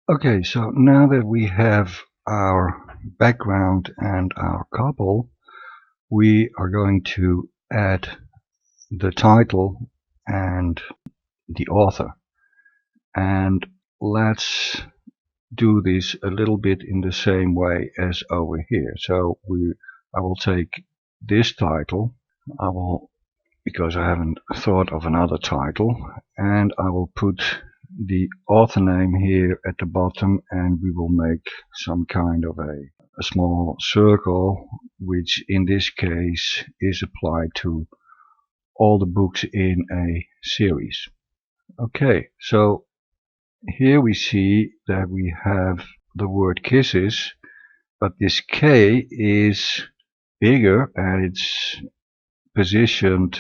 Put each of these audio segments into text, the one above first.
Okay, so now that we have our background and our couple, we are going to add the title and the author. And let's do this a little bit in the same way as over here. So I will take this title, because I haven't thought of another title, and I will put the author name here at the bottom, and we will make some kind of a small circle, which in this case is applied to all the books in a series. Okay, so here we see that we have the word kisses, but this K is bigger and it's positioned,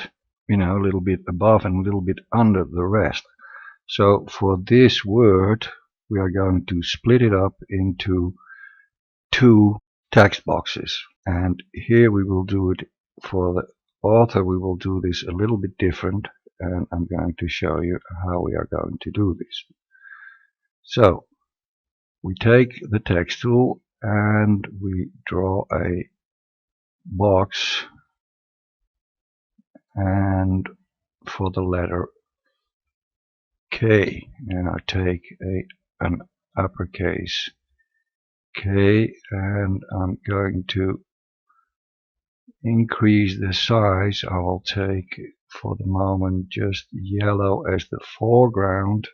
a little bit above and a little bit under the rest. So for this word, we are going to split it up into two text boxes. And here we will do it for the author. We will do this a little bit different, and I'm going to show you how we are going to do this. So we take the text tool and we draw a box, and for the letter K, and I take an uppercase K, and I'm going to increase the size. I will take for the moment just yellow as the foreground,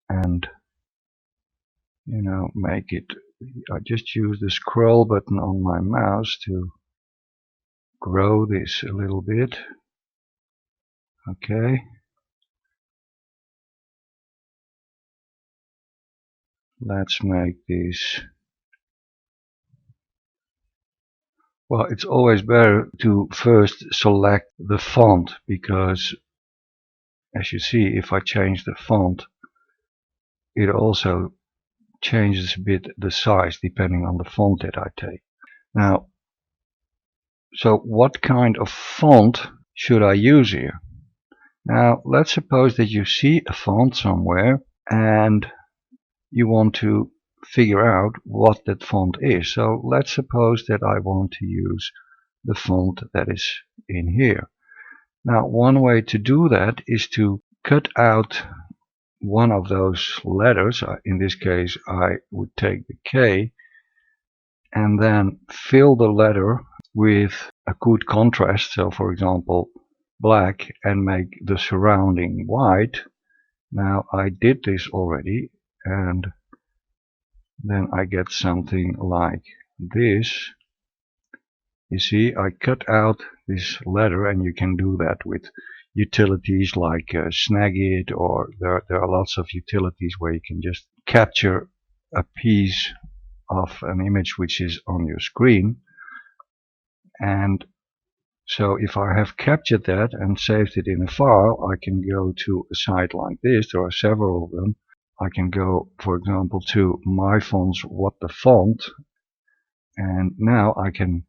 and make it, I just use the scroll button on my mouse to grow this a little bit. Okay, let's make this, well, it's always better to first select the font, because as you see, if I change the font, it also changes a bit the size depending on the font that I take. Now, so what kind of font should I use here? Now, let's suppose that you see a font somewhere and you want to figure out what that font is. So let's suppose that I want to use the font that is in here. Now, one way to do that is to cut out one of those letters. In this case, I would take the K and then fill the letter with a good contrast. So, for example, black, and make the surrounding white. Now, I did this already, and then I get something like this. You see, I cut out this letter, and you can do that with utilities like Snagit, or there are lots of utilities where you can just capture a piece of an image which is on your screen. And so if I have captured that and saved it in a file, I can go to a site like this. There are several of them. I can go, for example, to My Fonts, What the Font, and now I can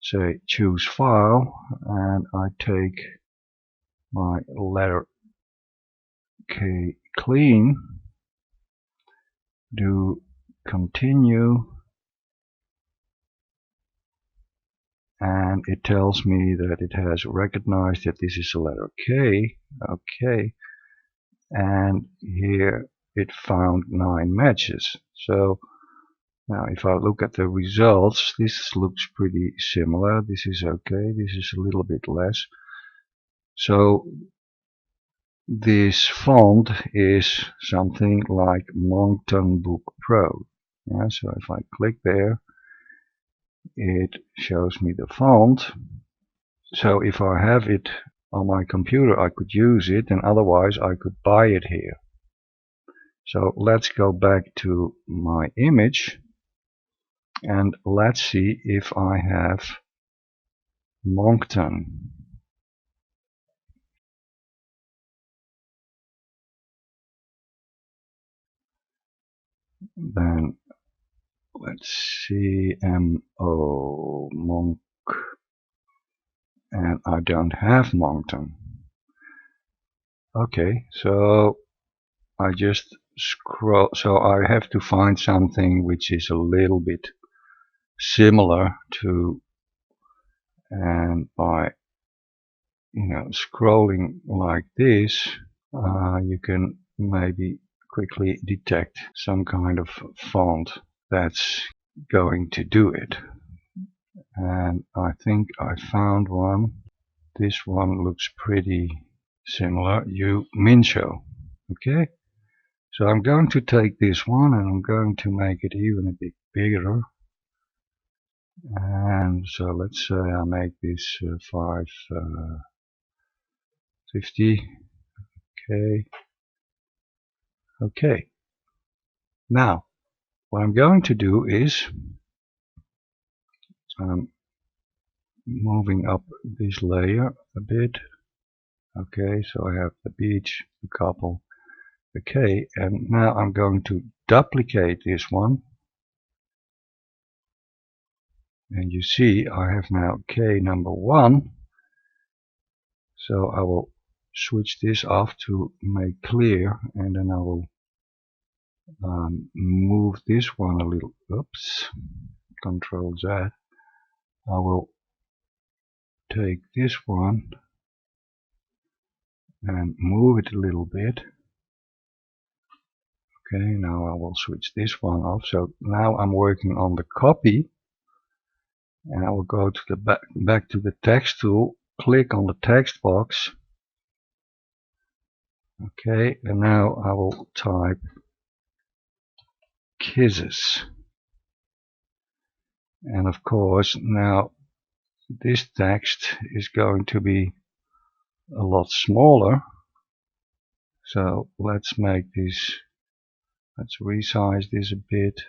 say choose file, and I take my letter K clean, do continue, and it tells me that it has recognized that this is a letter K. Okay, and here it found 9 matches. So now if I look at the results, this looks pretty similar. This is okay, this is a little bit less. So this font is something like Moncton Book Pro. Yeah, so if I click there, it shows me the font. So if I have it on my computer, I could use it, and otherwise I could buy it here. So let's go back to my image, and let's see if I have Moncton. Then let's see, M-O, Monk, and I don't have Moncton. Okay, so I just scroll, so I have to find something which is a little bit similar to, and by scrolling like this, you can maybe quickly detect some kind of font that's going to do it. And I think I found one. This one looks pretty similar. Mincho. Okay, so I'm going to take this one and I'm going to make it even a bit bigger. And so let's say I make this 550. Okay. Okay. Now, what I'm going to do is I'm moving up this layer a bit. Okay, so I have the beach, the couple. Okay, and now I'm going to duplicate this one. And you see I have now K number 1. So I will switch this off to make clear, and then I will move this one a little. Oops, Control Z. I will take this one and move it a little bit. Okay, now I will switch this one off. So now I'm working on the copy, and I will go to the back to the text tool, click on the text box. Okay, and now I will type kisses. And of course, now this text is going to be a lot smaller. So let's make this, let's resize this a bit.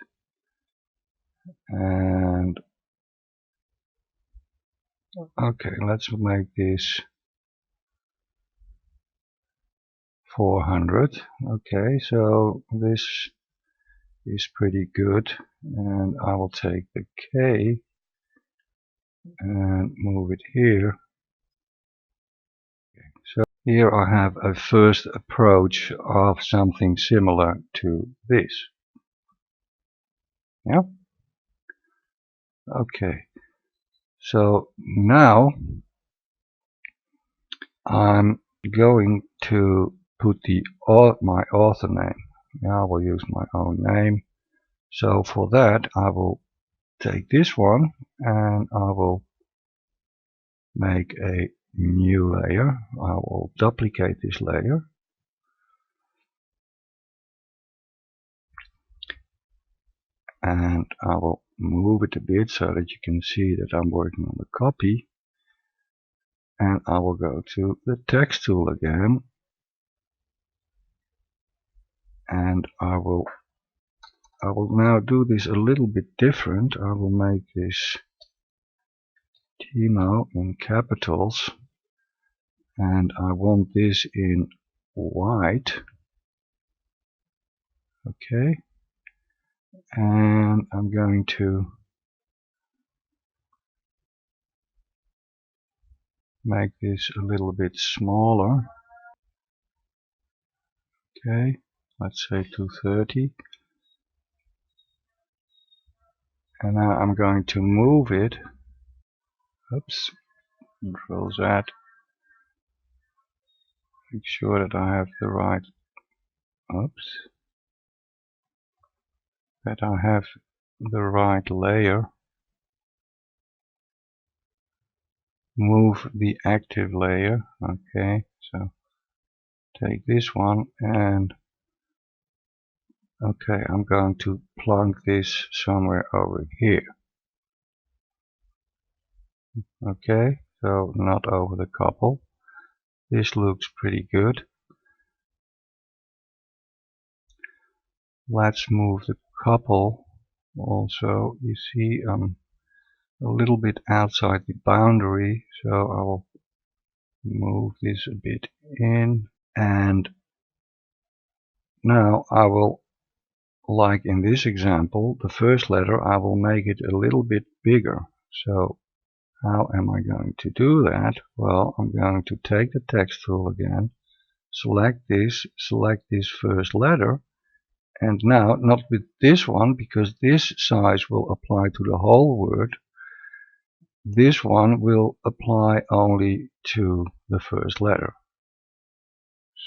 And okay, let's make this 400. Okay, so this is pretty good. And I will take the K and move it here. So here I have a first approach of something similar to this. Yeah. Okay. So now I'm going to put my author name. Yeah, I will use my own name. So for that I will take this one and I will make a new layer. I will duplicate this layer. And I will move it a bit so that you can see that I'm working on the copy. And I will go to the text tool again. And I will now do this a little bit different. I will make this Timo in capitals. And I want this in white. Okay. And I'm going to make this a little bit smaller. Okay, let's say 230. And now I'm going to move it. Oops, Control Z. Make sure that I have the right. Oops. That I have the right layer. Move the active layer. Okay, so take this one and okay, I'm going to plunk this somewhere over here. Okay, so not over the couple. This looks pretty good. Let's move the couple also. You see I'm a little bit outside the boundary, so I will move this a bit in. And now I will, like in this example, the first letter, I will make it a little bit bigger. So how am I going to do that? Well, I'm going to take the text tool again, select this first letter, And now, not with this one, because this size will apply to the whole word. This one will apply only to the first letter.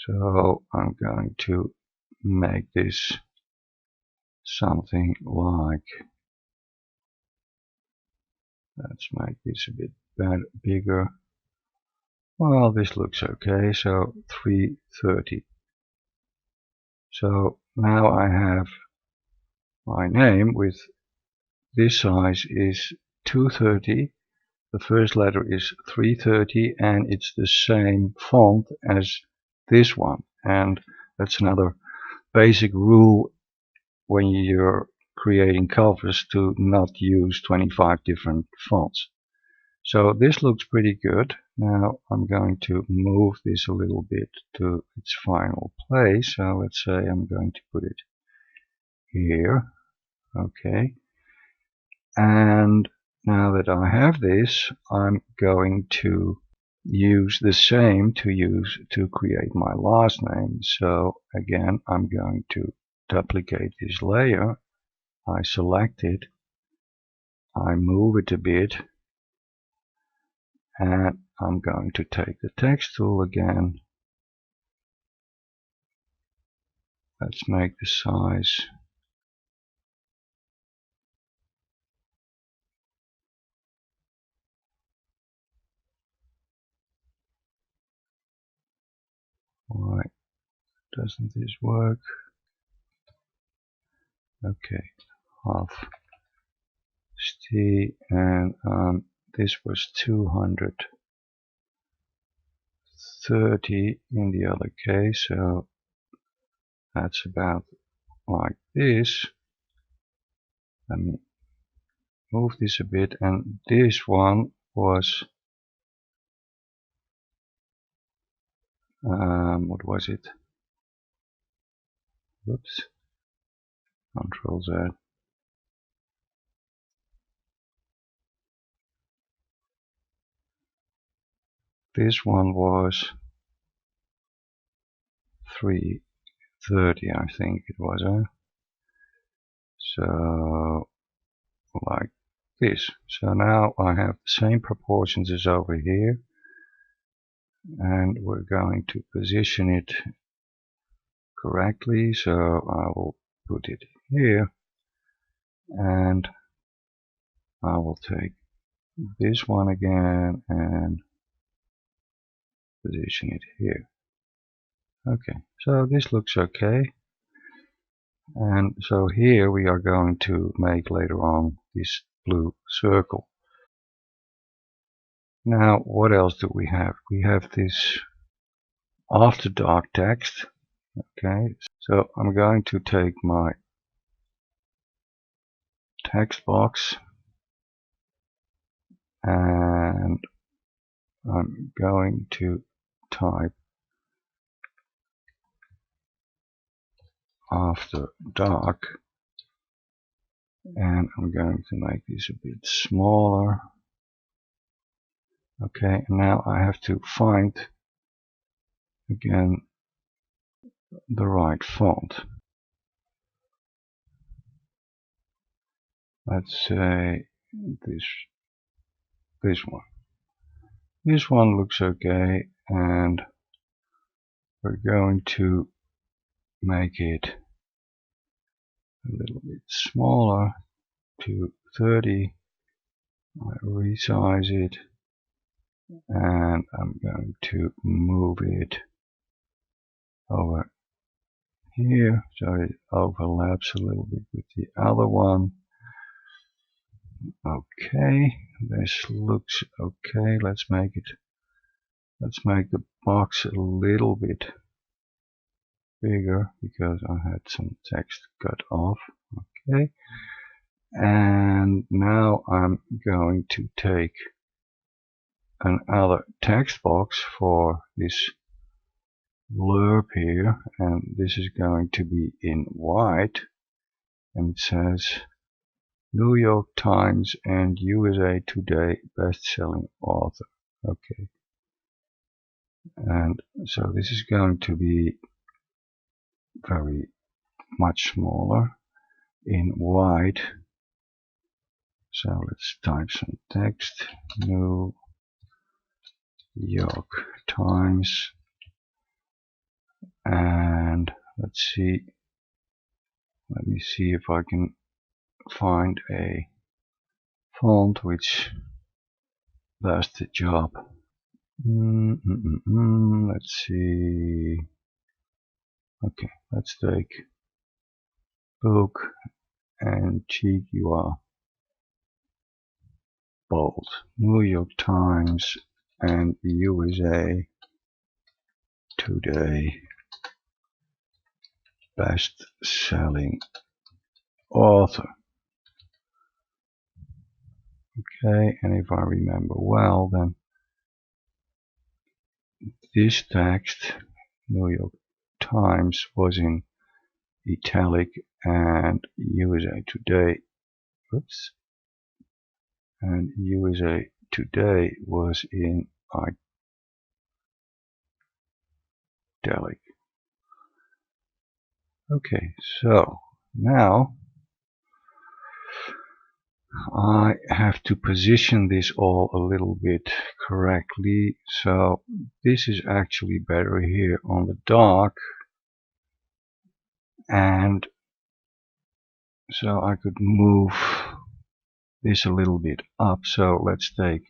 So I'm going to make this something like, let's make this a bit bigger. Well, this looks okay, so 330. So now I have my name with this size is 230. The first letter is 330 and it's the same font as this one. And that's another basic rule when you're creating covers, to not use 25 different fonts. So this looks pretty good. Now I'm going to move this a little bit to its final place. So let's say I'm going to put it here. Okay. And now that I have this, I'm going to use the same to create my last name. So again, I'm going to duplicate this layer. I select it. I move it a bit. And I'm going to take the text tool again. Let's make the size why doesn't this work? Okay, half st, and this was 230 in the other case, so that's about like this. Let me move this a bit, and this one was what was it? Whoops. Control Z. This one was 330, I think it was. So like this. So now I have the same proportions as over here, and we're going to position it correctly. So I will put it here, and I will take this one again and position it here. Okay, so this looks okay. And so here we are going to make later on this blue circle. Now what else do we have? We have this after dark text. Okay, so I'm going to take my text box and I'm going to type after dark, and I'm going to make this a bit smaller. Okay, and now I have to find again the right font. Let's say this one. This one looks okay, and we're going to make it a little bit smaller to 30. I resize it, and I'm going to move it over here so it overlaps a little bit with the other one. Okay, this looks okay. Let's make the box a little bit bigger because I had some text cut off. Okay, and now I'm going to take another text box for this blurb here, and this is going to be in white, and it says New York Times and USA Today best-selling author. Okay, and so this is going to be very much smaller in white. So let's type some text. New York Times. And let's see. Let me see if I can find a font which does the job. Let's see. Okay, let's take book and GUR bold. New York Times and USA Today best selling author. Okay, and if I remember well, then this text, New York Times, was in italic and USA Today, oops, and USA Today was in italic. Okay, so now I have to position this all a little bit correctly. So this is actually better here on the dark, and so I could move this a little bit up. So let's take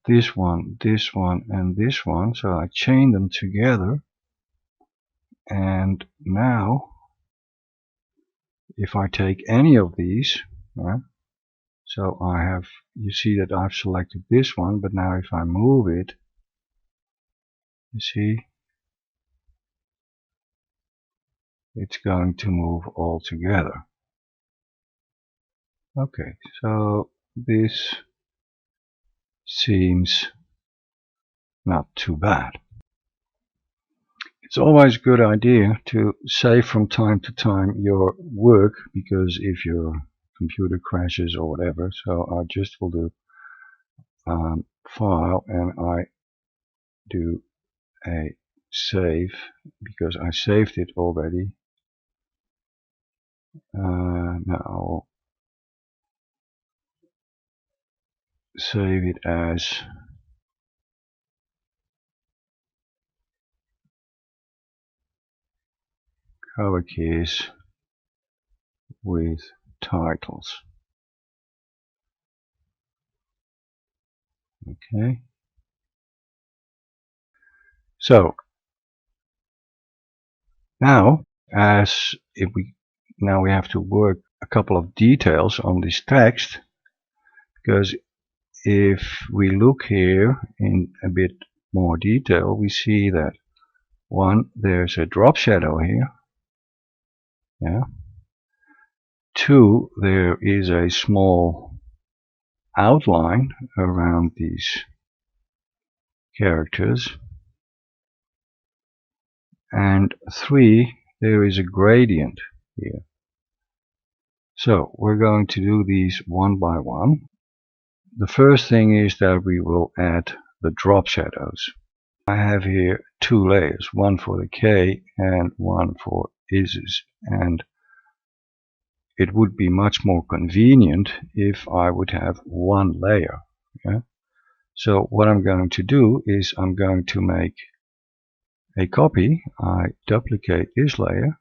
this one, and this one. So I chain them together, and now if I take any of these, so I have, you see that I've selected this one, but now if I move it, you see, it's going to move all together. Okay, so this seems not too bad. It's always a good idea to save from time to time your work, because if your computer crashes or whatever, so I just will do file, and I do a save because I saved it already. Now save it as cover keys with titles. Okay, so now now we have to work a couple of details on this text, because if we look here in a bit more detail, we see that one, there's a drop shadow here. Yeah. Two, there is a small outline around these characters. And three, there is a gradient here. So we're going to do these one by one. The first thing is that we will add the drop shadows. I have here two layers, one for the K and one for ISIS, and it would be much more convenient if I would have one layer. Yeah? So what I'm going to do is I'm going to make a copy. I duplicate this layer.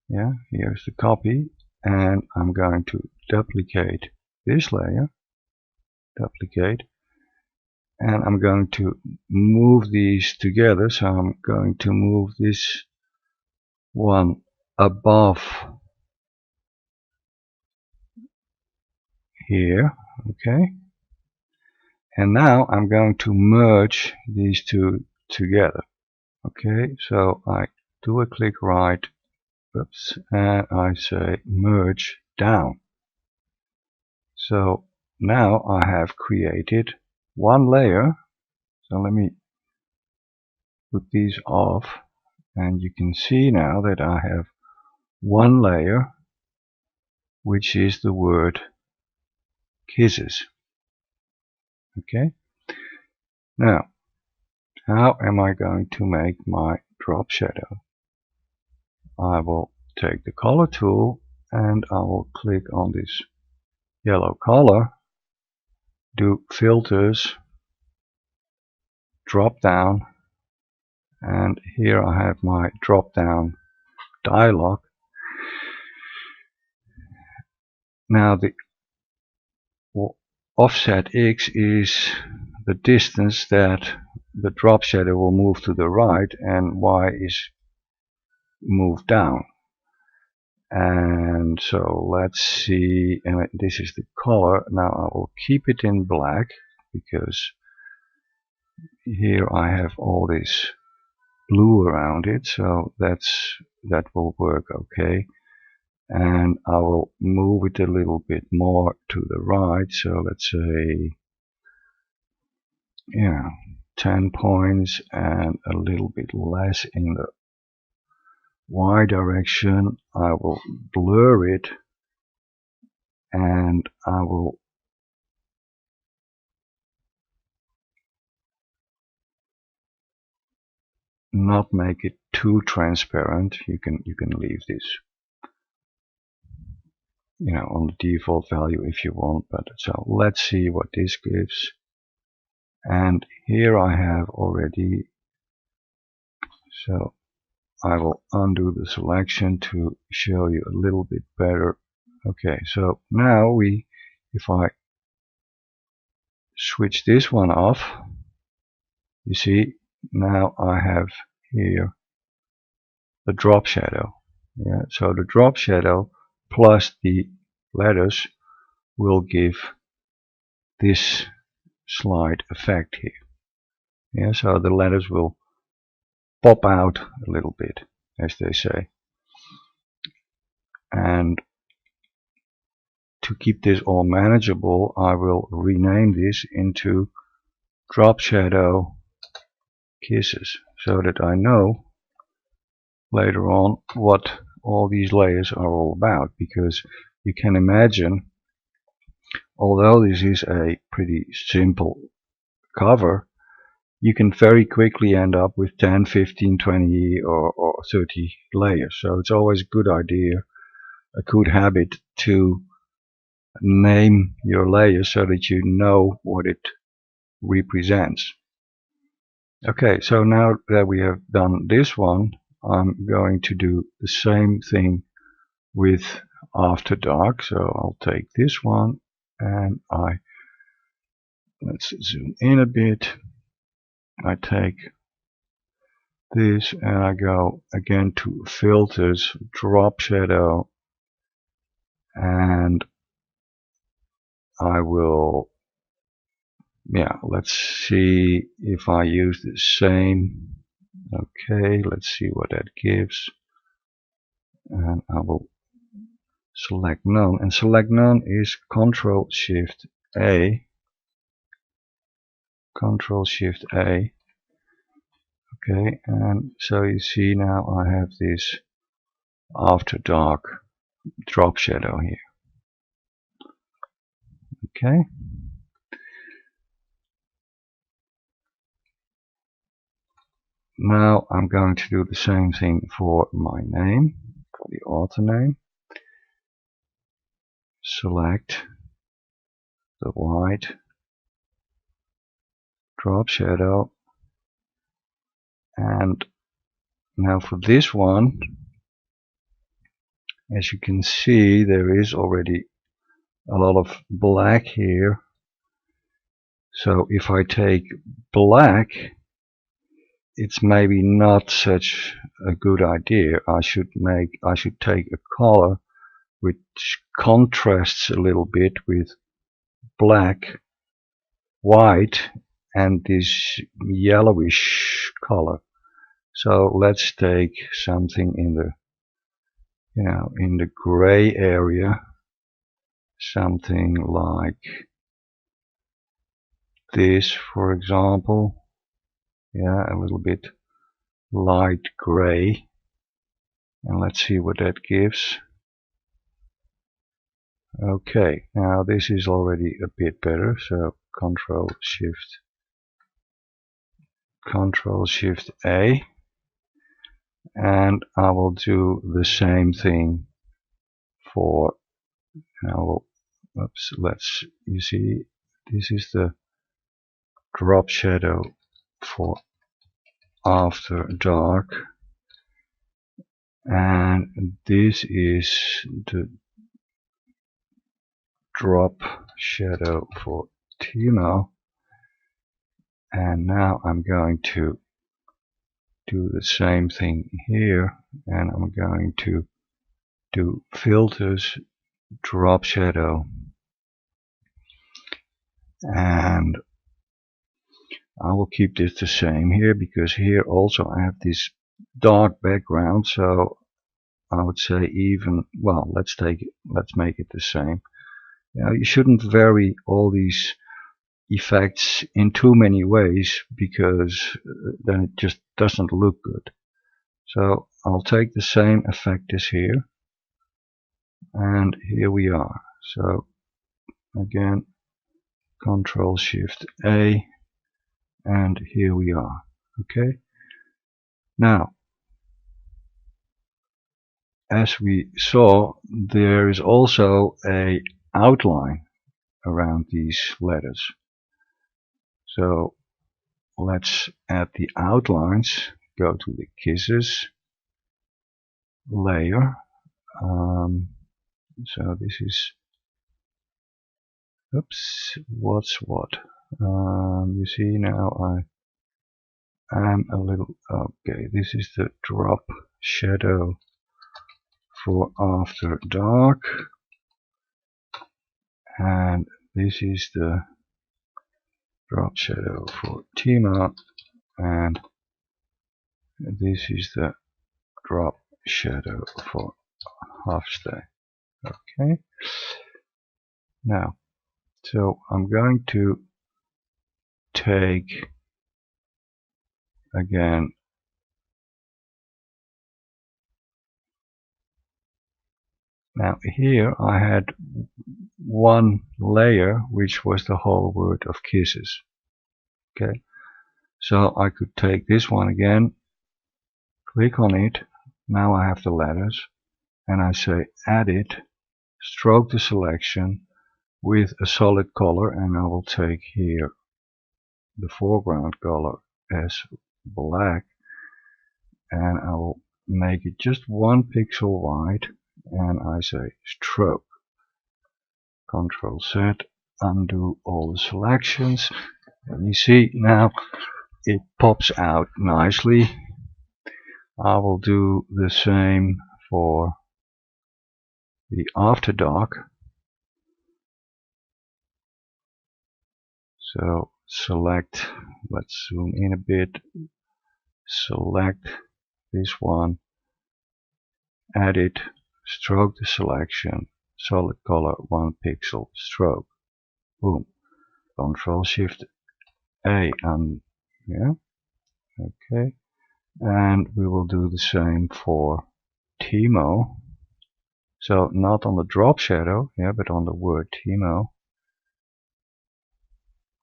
Yeah, here's the copy, and I'm going to duplicate this layer, duplicate, and I'm going to move these together. So I'm going to move this one above here, okay, and now I'm going to merge these two together. Okay, so I do a click right, oops, and I say merge down. So now I have created one layer. So let me put these off, and you can see now that I have one layer, which is the word kisses. Okay, now how am I going to make my drop shadow? I will take the color tool and I will click on this yellow color, do filters, drop down, and here I have my drop down dialog. Now the offset X is the distance that the drop shadow will move to the right, and Y is moved down. And so let's see, and this is the color. Now I will keep it in black because here I have all this blue around it, so that will work okay. And I will move it a little bit more to the right, so let's say 10 points, and a little bit less in the Y direction. I will blur it, and I will not make it too transparent. You can leave this on the default value if you want, but so let's see what this gives. And here I have already, so I will undo the selection to show you a little bit better. Okay, so now if I switch this one off, you see now I have here the drop shadow. Yeah, so the drop shadow plus the letters will give this slide effect here. Yeah, so the letters will pop out a little bit, as they say. And to keep this all manageable, I will rename this into drop shadow kisses, so that I know later on what all these layers are all about. Because you can imagine, although this is a pretty simple cover, you can very quickly end up with 10, 15, 20 or 30 layers. So it's always a good idea, a good habit, to name your layers so that you know what it represents. Okay, so now that we have done this one, I'm going to do the same thing with After Dark. So I'll take this one and let's zoom in a bit. I take this and I go again to filters, drop shadow, and I will, let's see if I use the same. Okay, let's see what that gives. And I will select none, and select none is Control Shift A. Control Shift A. Okay, and so you see now I have this After Dark drop shadow here. Okay. Now I'm going to do the same thing for my name, for the author name. Select the white drop shadow, and now for this one, as you can see, there is already a lot of black here. So if I take black, it's maybe not such a good idea. I should take a color which contrasts a little bit with black, white, and this yellowish color. So let's take something in the in the gray area, something like this, for example. Yeah, a little bit light gray, and let's see what that gives. Okay, now this is already a bit better, so Control Shift A, and I will do the same thing for, I will, oops, you see, this is the drop shadow for after dark, and this is the drop shadow for Timo. And now I'm going to do the same thing here, and I'm going to do filters, drop shadow, and I will keep this the same here, because here also I have this dark background, so I would say even, well, let's make it the same. You shouldn't vary all these effects in too many ways, because then it just doesn't look good. So I'll take the same effect as here, and here we are. So again, Control Shift A, and here we are. Okay. Now, as we saw, there is also a outline around these letters. So let's add the outlines. Go to the kisses layer. So this is, oops, what's what? You see now I'm a little, okay, this is the drop shadow for after dark, and this is the drop shadow for Timo, and this is the drop shadow for Halfstay. Okay. Now, so I'm going to take again now here I had one layer which was the whole word of kisses. Okay, so I could take this one again, click on it, now I have the letters, and I say edit, stroke the selection with a solid color, and I will take here the foreground color as black, and I will make it just 1 pixel wide, and I say stroke. Control Z, undo all the selections, and you see now it pops out nicely. I will do the same for the after dark. So select, let's zoom in a bit, select this one, edit, stroke the selection, solid color 1 pixel, stroke, boom, Control Shift A, and yeah, okay, and we will do the same for Timo. So not on the drop shadow, yeah, but on the word Timo.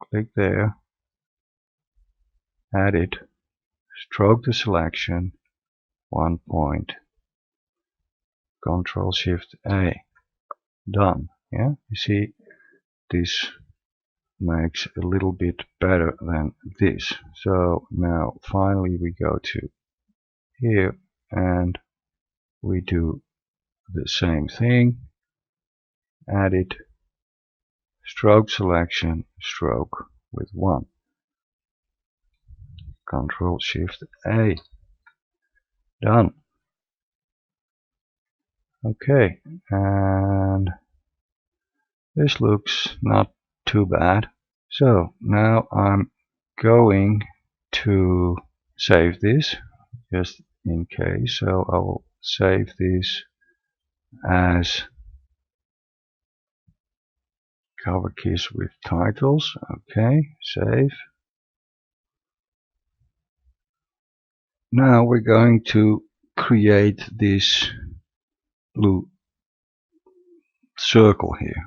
Click there, edit, stroke the selection, 1 point, Control Shift A, done. Yeah, you see this makes a little bit better than this. So now finally we go to here and we do the same thing, edit, stroke selection, stroke with 1, Control Shift A, done. Okay, and this looks not too bad. So now I'm going to save this just in case. So I will save this as cover keys with titles. Okay, save. Now we're going to create this blue circle here.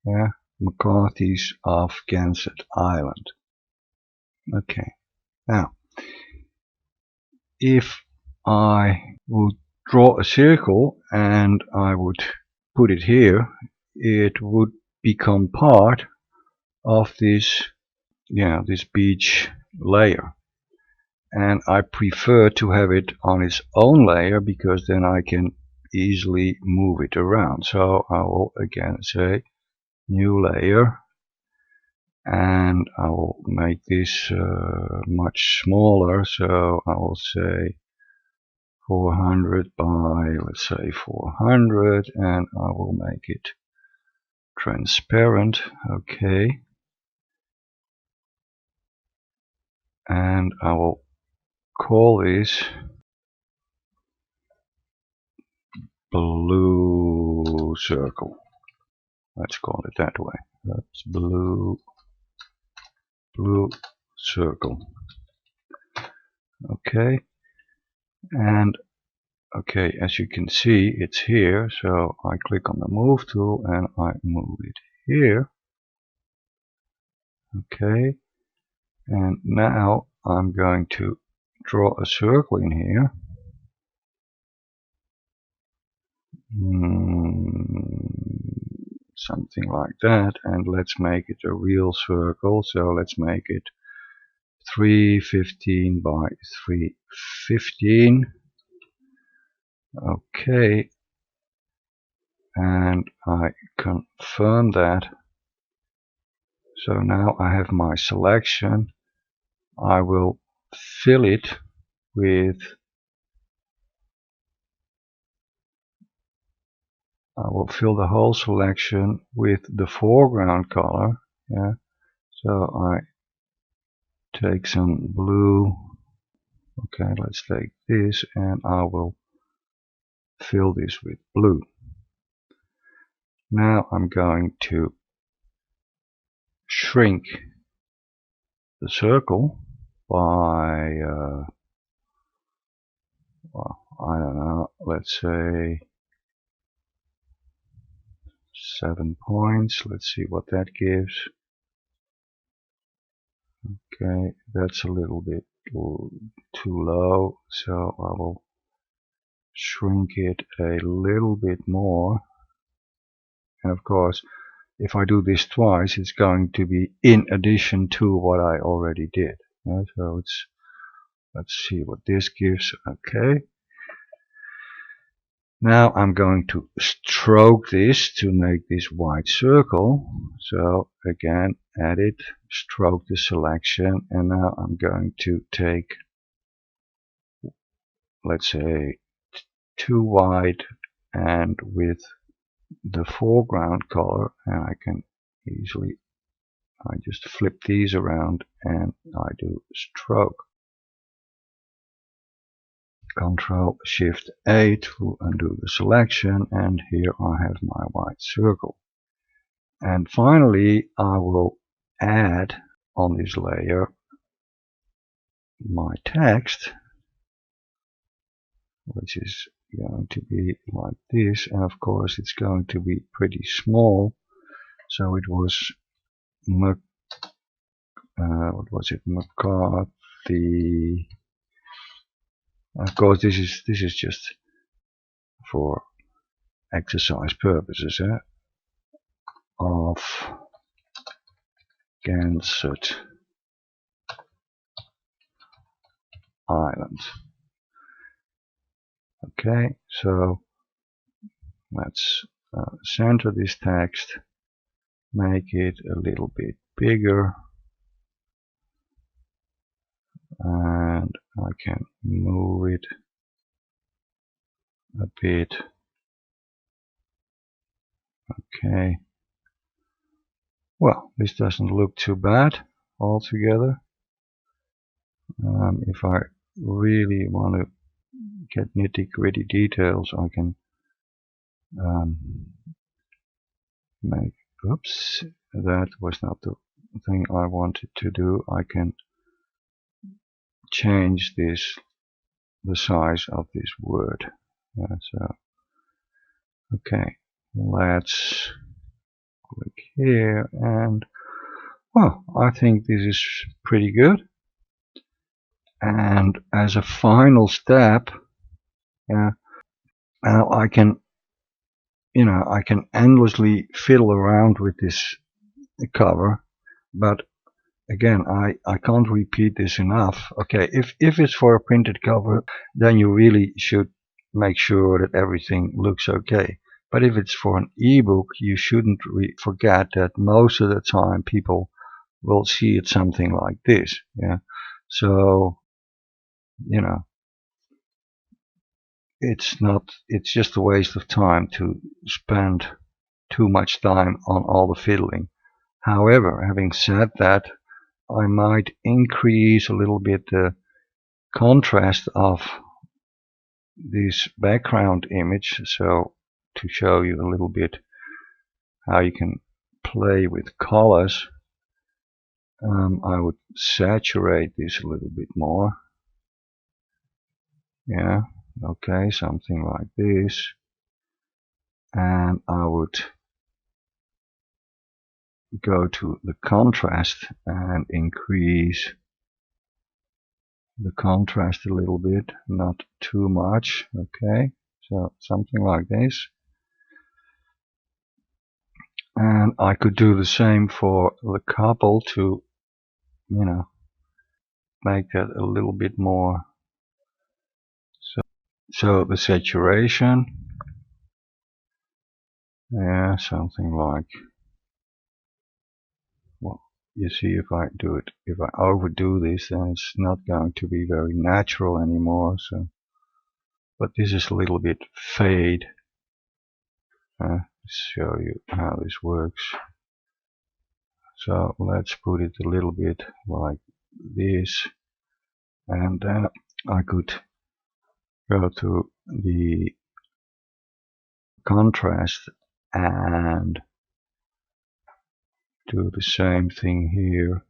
Yeah, McCarthy's of Gansett Island. Okay, now if I would draw a circle and I would put it here, it would become part of this, this beach layer. And I prefer to have it on its own layer because then I can easily move it around. So I will again say new layer, and I will make this much smaller. So I will say 400 by, let's say 400, and I will make it transparent. Okay, and I will call this blue circle. Let's call it that way. That's blue circle. Okay, and okay, as you can see, it's here. So I click on the move tool and I move it here. Okay, and now I'm going to draw a circle in here. Something like that, and let's make it a real circle. So let's make it 315 by 315. Okay, and I confirm that. So now I have my selection. I will fill it with, I will fill the whole selection with the foreground color. Yeah. So I take some blue. Okay, let's take this and I will fill this with blue. Now I'm going to shrink the circle by, well, I don't know, let's say 7 points. Let's see what that gives. Okay, that's a little bit too low, so I will shrink it a little bit more. And of course, if I do this twice, it's going to be in addition to what I already did. Yeah, so let's see what this gives. Okay. Now I'm going to stroke this to make this white circle. So again, edit, stroke the selection, and now I'm going to take, let's say, 2 white and with the foreground color, and I can easily, I just flip these around and I do stroke. Control Shift A to undo the selection, and here I have my white circle. And finally I will add on this layer my text, which is going to be like this, and of course it's going to be pretty small. So it was what was it, McCarthy. Of course this is just for exercise purposes, of Gansett Island. Okay, so let's center this text, make it a little bit bigger, and I can move it a bit. Okay, well, this doesn't look too bad altogether. If I really want to get nitty-gritty details, I can make, oops, that was not the thing I wanted to do. I can change this, the size of this word. So okay, let's click here, and well, I think this is pretty good. And as a final step, Yeah. Now I can, I can endlessly fiddle around with this cover, but again, I can't repeat this enough. Okay, if it's for a printed cover, then you really should make sure that everything looks okay. But if it's for an ebook, you shouldn't forget that most of the time people will see it something like this. Yeah, so it's just a waste of time to spend too much time on all the fiddling. However, having said that, I might increase a little bit the contrast of this background image, so to show you a little bit how you can play with colors, I would saturate this a little bit more. Yeah, okay, something like this. And I would go to the contrast and increase the contrast a little bit, not too much. Okay, so something like this. And I could do the same for the couple to, make that a little bit more. So the saturation, yeah, something like, well, you see, if I overdo this, then it's not going to be very natural anymore. So, but this is a little bit fade. Show you how this works. So let's put it a little bit like this, and then I could go to the contrast and do the same thing here.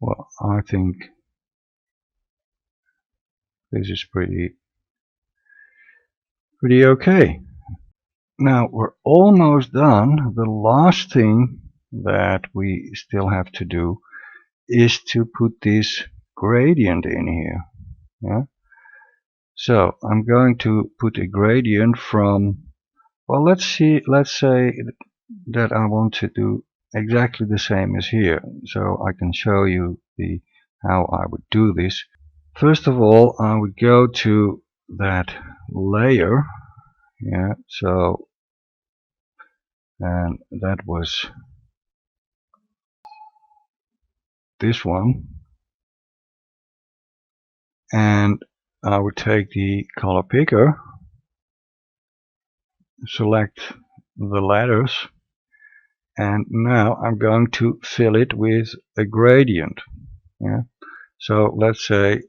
Well, I think this is pretty okay. Now we're almost done. The last thing that we still have to do is to put this gradient in here. Yeah. So I'm going to put a gradient from, well, let's say that I want to do exactly the same as here, so I can show you how I would do this. First of all, I would go to that layer. Yeah, so, and that was this one, and I would take the color picker, select the letters, and now I'm going to fill it with a gradient. Yeah, so let's say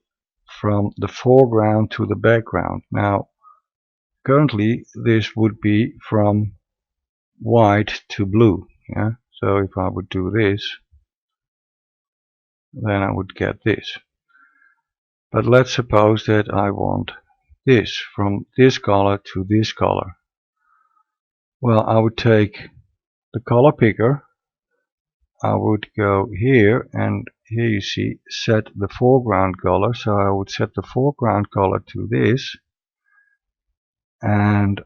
from the foreground to the background. Now currently this would be from white to blue. Yeah, so if I would do this, then I would get this. But let's suppose that I want this, from this color to this color. Well, I would take the color picker, I would go here, and here you see set the foreground color, so I would set the foreground color to this, and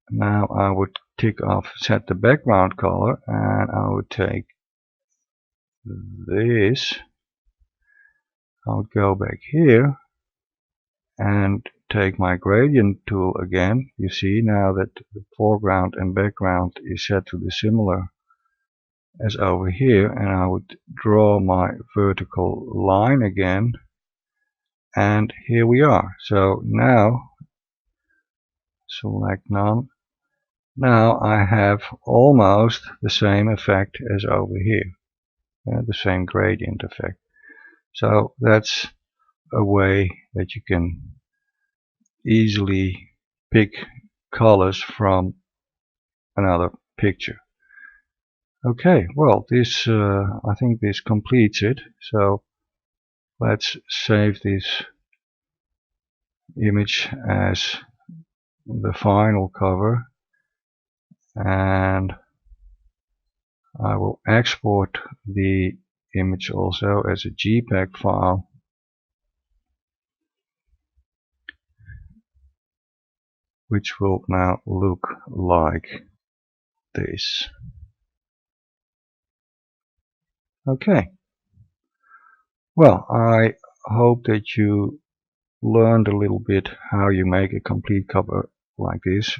now I would tick off set the background color, and I would take this, I would go back here and take my gradient tool again. You see now that the foreground and background is set to the similar as over here, and I would draw my vertical line again, and here we are. So now select none. Now I have almost the same effect as over here, the same gradient effect. So that's a way that you can easily pick colors from another picture. Okay, well, this I think this completes it. So let's save this image as the final cover, and I will export the image also as a JPEG file. which will now look like this. Okay. Well, I hope that you learned a little bit how you make a complete cover like this